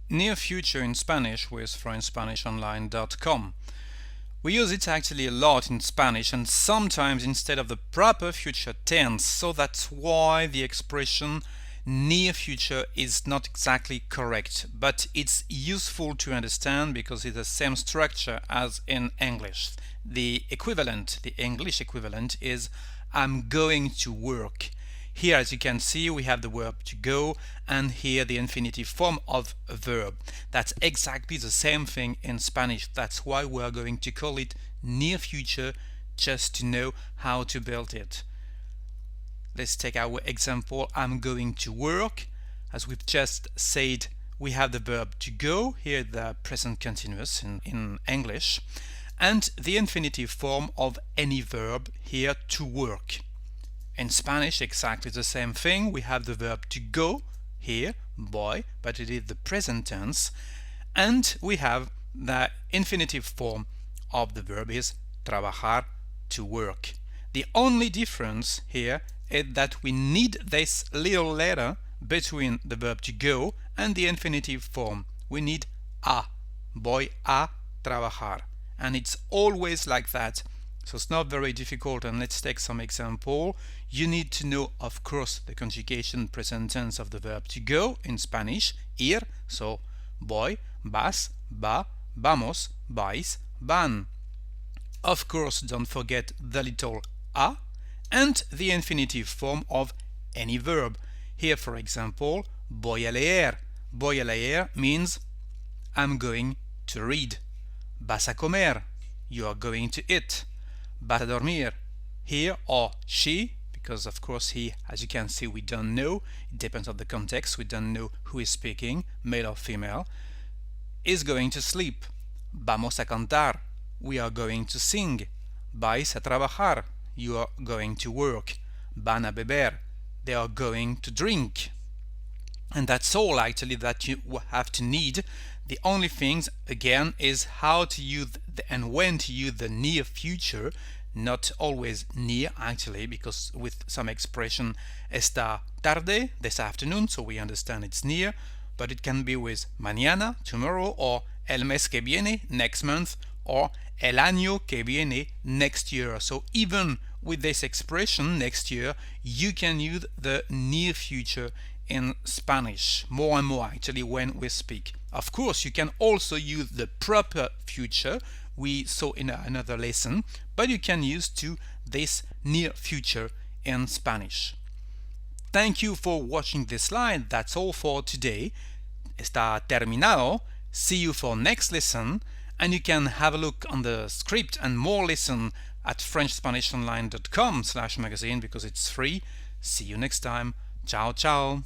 near future in Spanish with FrenchSpanishOnline.com. We use it actually a lot in Spanish and sometimes instead of the proper future tense, so that's why the expression near future is not exactly correct, but it's useful to understand because it's the same structure as in English. The English equivalent is I'm going to work. Here, as you can see, we have the verb to go and here the infinitive form of a verb. That's exactly the same thing in Spanish. That's why we're going to call it near future, just to know how to build it. Let's take our example, I'm going to work. As we've just said, we have the verb to go, here the present continuous in English, and the infinitive form of any verb, here to work. In Spanish, exactly the same thing. We have the verb to go, here, boy, but it is the present tense, and we have the infinitive form of the verb is trabajar, to work. The only difference here is that we need this little letter between the verb to go and the infinitive form. We need a, boy a trabajar, and it's always like that. So it's not very difficult, and let's take some example. You need to know, of course, the conjugation present tense of the verb to go in Spanish, ir, so voy, vas, va, vamos, vais, van. Of course, don't forget the little a and the infinitive form of any verb. Here, for example, voy a leer. Voy a leer means I'm going to read. Vas a comer, you are going to eat. Vas a dormir, he or she, because of course he, as you can see, we don't know, it depends on the context, we don't know who is speaking, male or female, is going to sleep. Vamos a cantar, we are going to sing. Vais a trabajar, you are going to work. Van a beber, they are going to drink. And that's all actually that you have to need. The only things again is how to use and when to use the near future, not always near actually, because with some expression esta tarde, this afternoon, so we understand it's near, but it can be with mañana, tomorrow, or el mes que viene, next month, or el año que viene, next year. So even with this expression, next year, you can use the near future in Spanish more and more actually when we speak. Of course, you can also use the proper future we saw in another lesson, but you can use too this near future in Spanish. Thank you for watching this slide. That's all for today. Está terminado. See you for next lesson, and you can have a look on the script and more lesson at FrenchSpanishOnline.com/magazine because it's free. See you next time. Ciao, ciao.